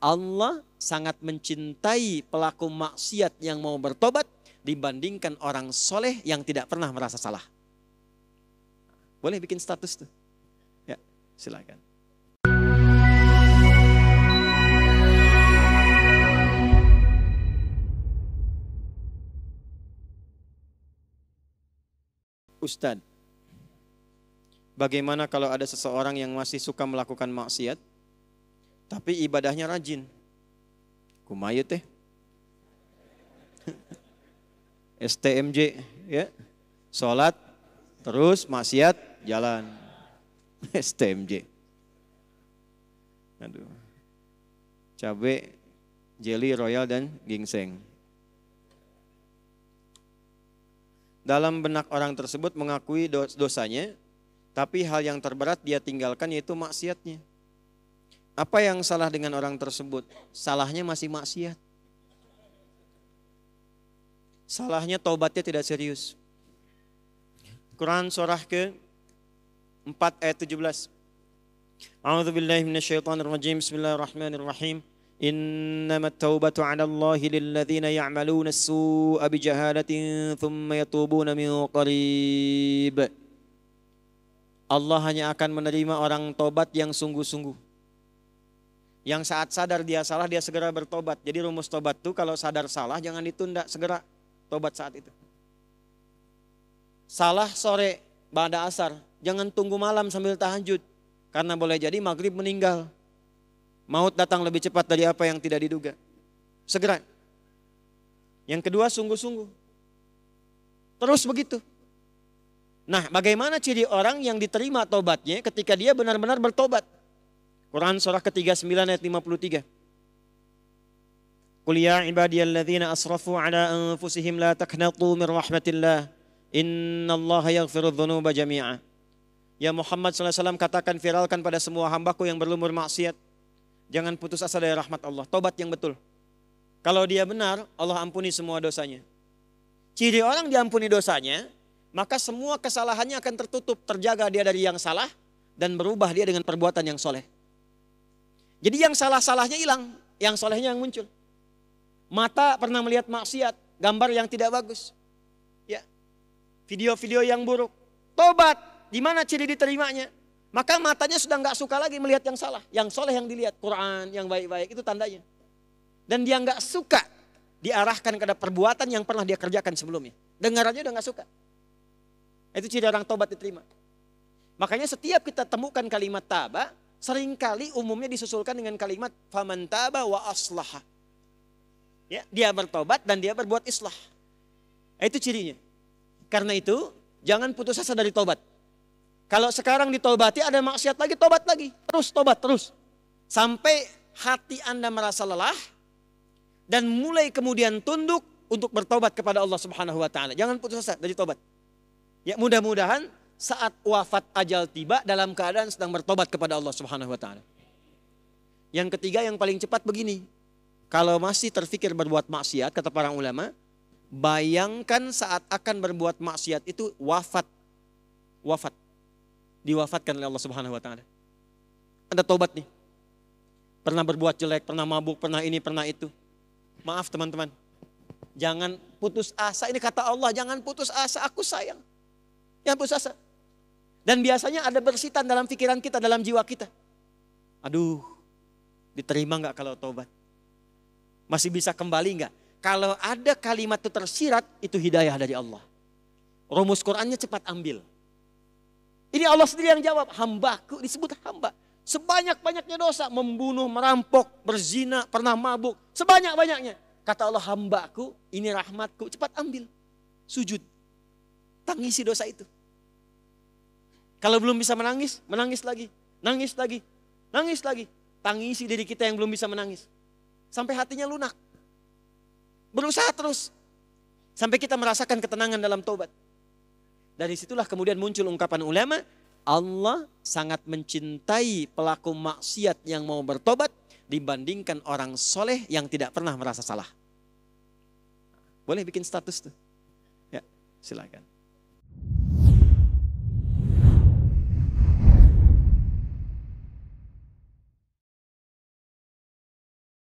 Allah sangat mencintai pelaku maksiat yang mau bertobat dibandingkan orang soleh yang tidak pernah merasa salah. Boleh bikin status tuh. Ya, silakan. Ustadz, bagaimana kalau ada seseorang yang masih suka melakukan maksiat, tapi ibadahnya rajin? Kumaha teh? STMJ, ya, sholat, terus maksiat, jalan. STMJ. Aduh. Cabai, jelly, royal, dan ginseng. Dalam benak orang tersebut mengakui dosanya, tapi hal yang terberat dia tinggalkan yaitu maksiatnya. Apa yang salah dengan orang tersebut? Salahnya masih maksiat. Salahnya taubatnya tidak serius. Quran surah ke-4 ayat 17. A'udzubillahi minasyaitonirrajim. Bismillahirrahmanirrahim. Innamat taubatu 'ala Allahi lilladzina ya'maluna as-su'a bijahalatin thumma yatubuna min qarib. Allah hanya akan menerima orang tobat yang sungguh-sungguh. Yang saat sadar dia salah, dia segera bertobat. Jadi rumus tobat itu kalau sadar salah jangan ditunda, segera tobat saat itu. Salah sore ba'da asar, jangan tunggu malam sambil tahajud. Karena boleh jadi maghrib meninggal. Maut datang lebih cepat dari apa yang tidak diduga. Segera. Yang kedua sungguh-sungguh. Terus begitu. Nah, bagaimana ciri orang yang diterima tobatnya ketika dia benar-benar bertobat? Quran surah ke-39 ayat 53. Qul ya ibadiyalladzina asrafu ala anfusihim la taqnatu min rahmatillah. Innallaha yaghfirudz dzunuba jami'a. Ya Muhammad SAW katakan, viralkan pada semua hambaku yang berlumur maksiat. Jangan putus asa dari rahmat Allah. Tobat yang betul. Kalau dia benar, Allah ampuni semua dosanya. Ciri orang diampuni dosanya, maka semua kesalahannya akan tertutup, terjaga dia dari yang salah dan berubah dia dengan perbuatan yang soleh. Jadi yang salah-salahnya hilang, yang solehnya yang muncul. Mata pernah melihat maksiat, gambar yang tidak bagus, ya, video-video yang buruk. Tobat, di mana ciri diterimanya? Maka matanya sudah nggak suka lagi melihat yang salah, yang soleh yang dilihat, Quran yang baik-baik itu tandanya. Dan dia nggak suka diarahkan kepada perbuatan yang pernah dia kerjakan sebelumnya. Dengar aja udah nggak suka. Itu ciri orang tobat diterima. Makanya setiap kita temukan kalimat taba, seringkali umumnya disusulkan dengan kalimat faman taba wa aslaha. Ya, dia bertobat dan dia berbuat islah. Itu cirinya. Karena itu jangan putus asa dari tobat. Kalau sekarang ditobati ada maksiat lagi, tobat lagi. Terus tobat terus. Sampai hati Anda merasa lelah dan mulai kemudian tunduk untuk bertobat kepada Allah Subhanahu wa taala. Jangan putus asa dari tobat. Ya, mudah-mudahan saat wafat ajal tiba dalam keadaan sedang bertobat kepada Allah Subhanahu wa taala. Yang ketiga yang paling cepat begini. Kalau masih terfikir berbuat maksiat, kata para ulama, bayangkan saat akan berbuat maksiat itu wafat. Wafat. Diwafatkan oleh Allah Subhanahu wa taala. Anda tobat nih. Pernah berbuat jelek, pernah mabuk, pernah ini, pernah itu. Maaf teman-teman. Jangan putus asa. Ini kata Allah, jangan putus asa, aku sayang. Jangan putus asa. Dan biasanya ada bersitan dalam pikiran kita, dalam jiwa kita. Aduh, diterima enggak kalau tobat? Masih bisa kembali enggak? Kalau ada kalimat itu tersirat, itu hidayah dari Allah. Rumus Qur'annya cepat ambil. Ini Allah sendiri yang jawab, hambaku, disebut hamba. Sebanyak-banyaknya dosa, membunuh, merampok, berzina, pernah mabuk, sebanyak-banyaknya. Kata Allah, hambaku, ini rahmatku, cepat ambil. Sujud, tangisi dosa itu. Kalau belum bisa menangis, menangis lagi, nangis lagi, nangis lagi. Tangisi diri kita yang belum bisa menangis. Sampai hatinya lunak. Berusaha terus. Sampai kita merasakan ketenangan dalam tobat. Dari situlah kemudian muncul ungkapan ulama, Allah sangat mencintai pelaku maksiat yang mau bertobat dibandingkan orang soleh yang tidak pernah merasa salah. Boleh bikin status tuh. Ya, silakan.